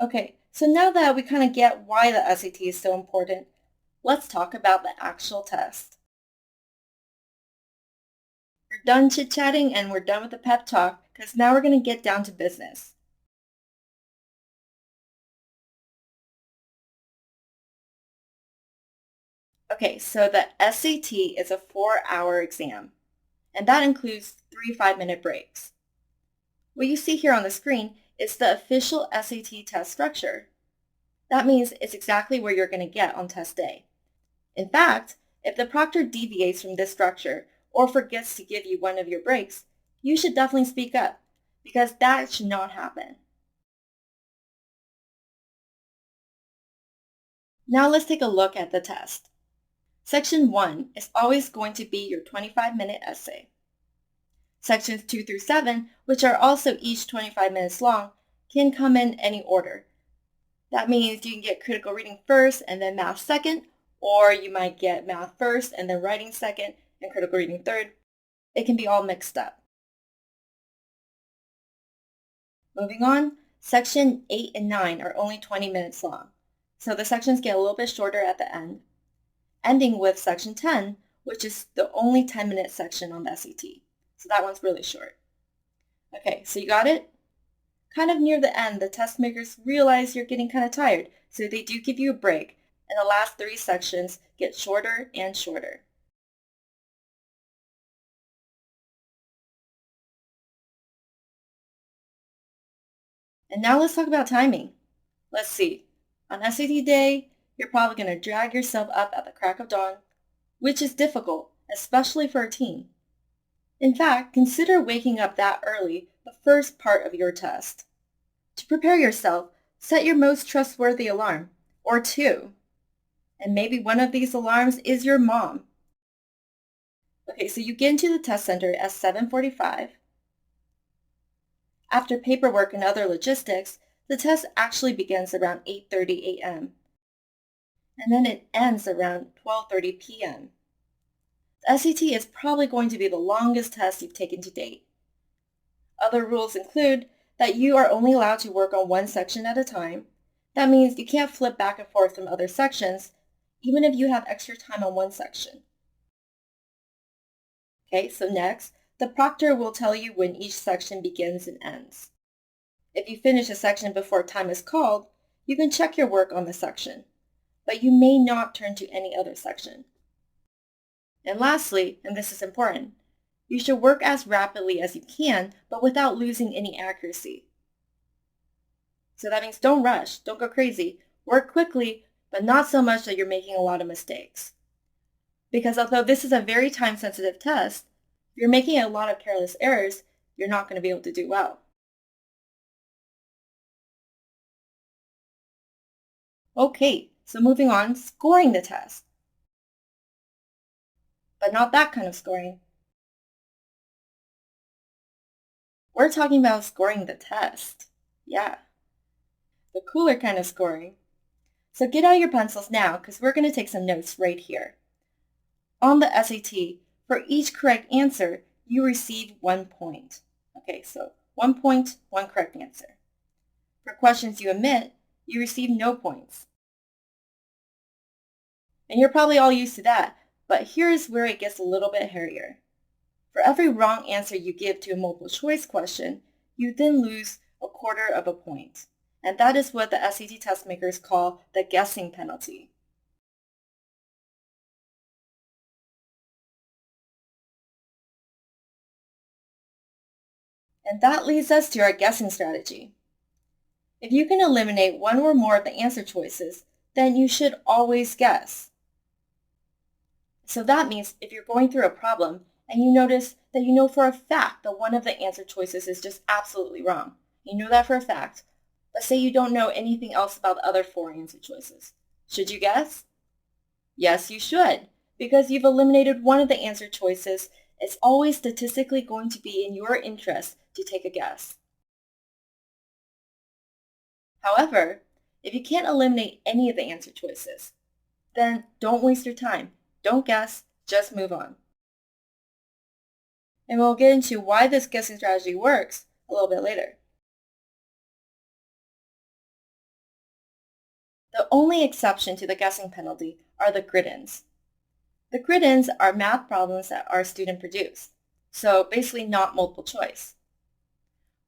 Okay, so now that we kind of get why the SAT is so important, let's talk about the actual test. We're done chit-chatting and we're done with the pep talk because now we're going to get down to business. Okay, so the SAT is a 4-hour exam, and that includes 3 5-minute breaks. What you see here on the screen is the official SAT test structure. That means it's exactly where you're going to get on test day. In fact, if the proctor deviates from this structure or forgets to give you one of your breaks, you should definitely speak up because that should not happen. Now let's take a look at the test. Section 1 is always going to be your 25-minute essay. Sections 2 through 7, which are also each 25 minutes long, can come in any order. That means you can get critical reading first and then math second, or you might get math first and then writing second and critical reading third. It can be all mixed up. Moving on, section 8 and 9 are only 20 minutes long, so the sections get a little bit shorter at the end, ending with section 10, which is the only 10-minute section on the SAT. So that one's really short. Okay, so you got it? Kind of near the end, the test makers realize you're getting kind of tired, so they do give you a break, and the last 3 sections get shorter and shorter. And now let's talk about timing. Let's see. On SAT day, you're probably going to drag yourself up at the crack of dawn, which is difficult, especially for a teen. In fact, consider waking up that early the first part of your test. To prepare yourself, set your most trustworthy alarm, or 2. And maybe one of these alarms is your mom. Okay, so you get into the test center at 7:45. After paperwork and other logistics, the test actually begins around 8:30 a.m. and then it ends around 12:30 p.m. The SAT is probably going to be the longest test you've taken to date. Other rules include that you are only allowed to work on one section at a time. That means you can't flip back and forth from other sections, even if you have extra time on one section. Okay, so next, the proctor will tell you when each section begins and ends. If you finish a section before time is called, you can check your work on the section, but you may not turn to any other section. And lastly, and this is important, you should work as rapidly as you can, but without losing any accuracy. So that means don't rush, don't go crazy. Work quickly, but not so much that you're making a lot of mistakes. Because although this is a very time-sensitive test, if you're making a lot of careless errors, you're not going to be able to do well. Okay, so moving on, scoring the test. But not that kind of scoring. We're talking about scoring the test. Yeah, the cooler kind of scoring. So get out your pencils now because we're going to take some notes right here. On the SAT, for each correct answer, you receive 1 point. Okay, so 1 point, 1 correct answer. For questions you omit, you receive no points. And you're probably all used to that, but here's where it gets a little bit hairier. For every wrong answer you give to a multiple choice question, you then lose 1/4 of a point. And that is what the SAT test makers call the guessing penalty. And that leads us to our guessing strategy. If you can eliminate one or more of the answer choices, then you should always guess. So that means if you're going through a problem and you notice that you know for a fact that one of the answer choices is just absolutely wrong, you know that for a fact, but say you don't know anything else about the other 4 answer choices. Should you guess? Yes, you should, because you've eliminated one of the answer choices. It's always statistically going to be in your interest to take a guess. However, if you can't eliminate any of the answer choices, then don't waste your time. Don't guess, just move on. And we'll get into why this guessing strategy works a little bit later. The only exception to the guessing penalty are the grid-ins. The grid-ins are math problems that are student-produced, so basically not multiple choice.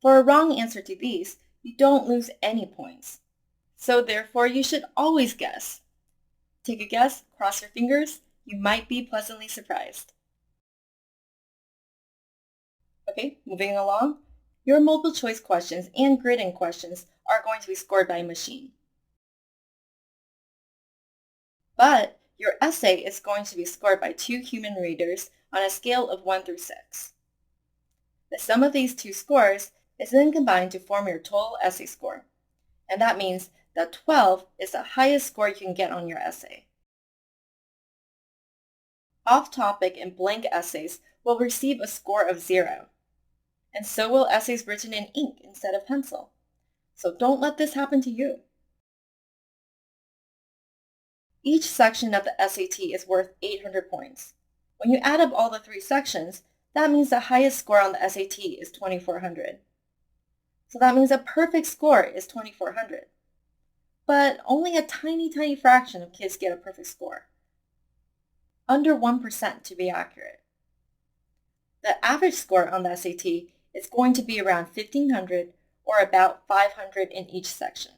For a wrong answer to these, you don't lose any points. So therefore, you should always guess. Take a guess, cross your fingers, you might be pleasantly surprised. Okay, moving along. Your multiple choice questions and grid-in questions are going to be scored by a machine. But your essay is going to be scored by 2 human readers on a scale of 1 through 6. The sum of these 2 scores is then combined to form your total essay score, and that means that 12 is the highest score you can get on your essay. Off-topic and blank essays will receive a score of 0, and so will essays written in ink instead of pencil. So don't let this happen to you. Each section of the SAT is worth 800 points. When you add up all the 3 sections, that means the highest score on the SAT is 2,400. So that means a perfect score is 2,400. But only a tiny fraction of kids get a perfect score. Under 1% to be accurate. The average score on the SAT is going to be around 1,500 or about 500 in each section.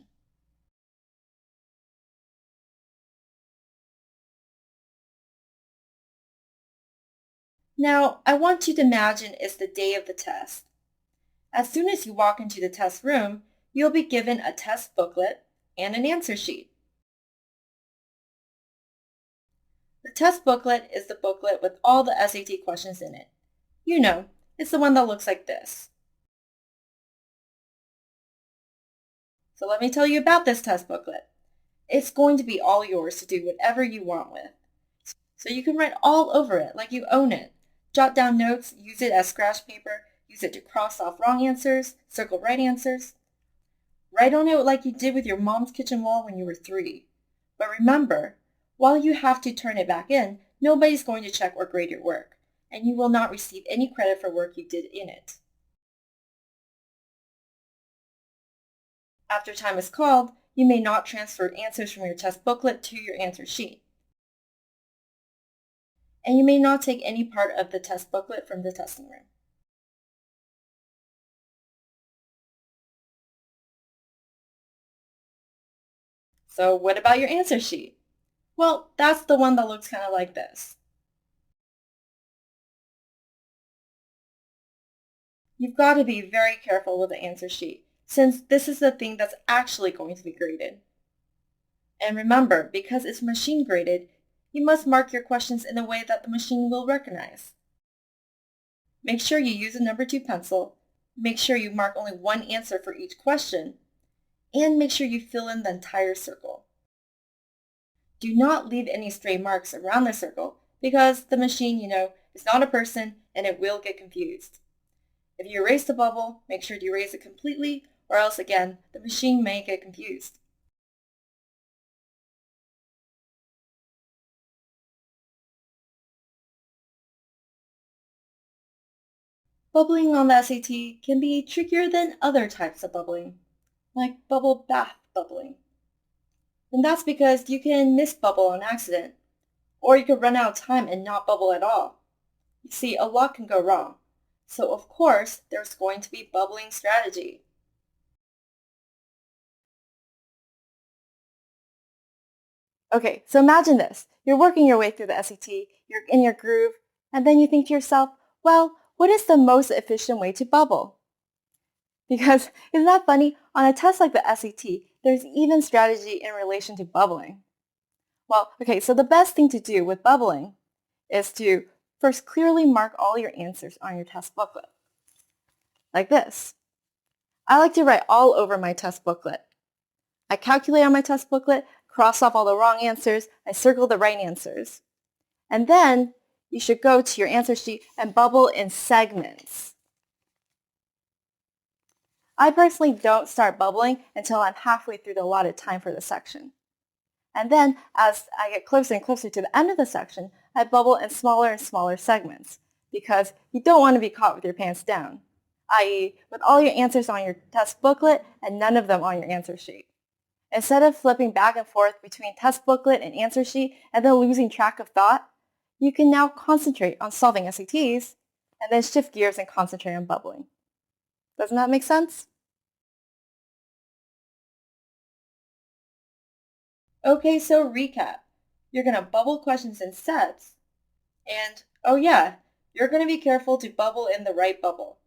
Now, I want you to imagine it's the day of the test. As soon as you walk into the test room, you'll be given a test booklet and an answer sheet. The test booklet is the booklet with all the SAT questions in it. You know, it's the one that looks like this. So let me tell you about this test booklet. It's going to be all yours to do whatever you want with. So you can write all over it like you own it. Jot down notes, use it as scratch paper, use it to cross off wrong answers, circle right answers. Write on it like you did with your mom's kitchen wall when you were 3. But remember, while you have to turn it back in, nobody's going to check or grade your work, and you will not receive any credit for work you did in it. After time is called, you may not transfer answers from your test booklet to your answer sheet. And you may not take any part of the test booklet from the testing room. So what about your answer sheet? Well, that's the one that looks kind of like this. You've got to be very careful with the answer sheet, since this is the thing that's actually going to be graded. And remember, because it's machine graded, you must mark your questions in a way that the machine will recognize. Make sure you use a number 2 pencil, make sure you mark only one answer for each question, and make sure you fill in the entire circle. Do not leave any stray marks around the circle because the machine, is not a person and it will get confused. If you erase the bubble, make sure to erase it completely or else again, the machine may get confused. Bubbling on the SAT can be trickier than other types of bubbling, like bubble bath bubbling. And that's because you can miss bubble on accident, or you could run out of time and not bubble at all. You see, a lot can go wrong. So of course, there's going to be bubbling strategy. Okay, so imagine this. You're working your way through the SAT, you're in your groove, and then you think to yourself, well, what is the most efficient way to bubble? Because isn't that funny? On a test like the SAT, there's even strategy in relation to bubbling. Well, okay, so the best thing to do with bubbling is to first clearly mark all your answers on your test booklet. Like this. I like to write all over my test booklet. I calculate on my test booklet, cross off all the wrong answers, I circle the right answers. And then you should go to your answer sheet and bubble in segments. I personally don't start bubbling until I'm halfway through the allotted time for the section. And then, as I get closer and closer to the end of the section, I bubble in smaller and smaller segments because you don't want to be caught with your pants down, i.e. with all your answers on your test booklet and none of them on your answer sheet. Instead of flipping back and forth between test booklet and answer sheet and then losing track of thought, you can now concentrate on solving SATs and then shift gears and concentrate on bubbling. Doesn't that make sense? Okay, so recap. You're going to bubble questions in sets, and oh yeah, you're going to be careful to bubble in the right bubble.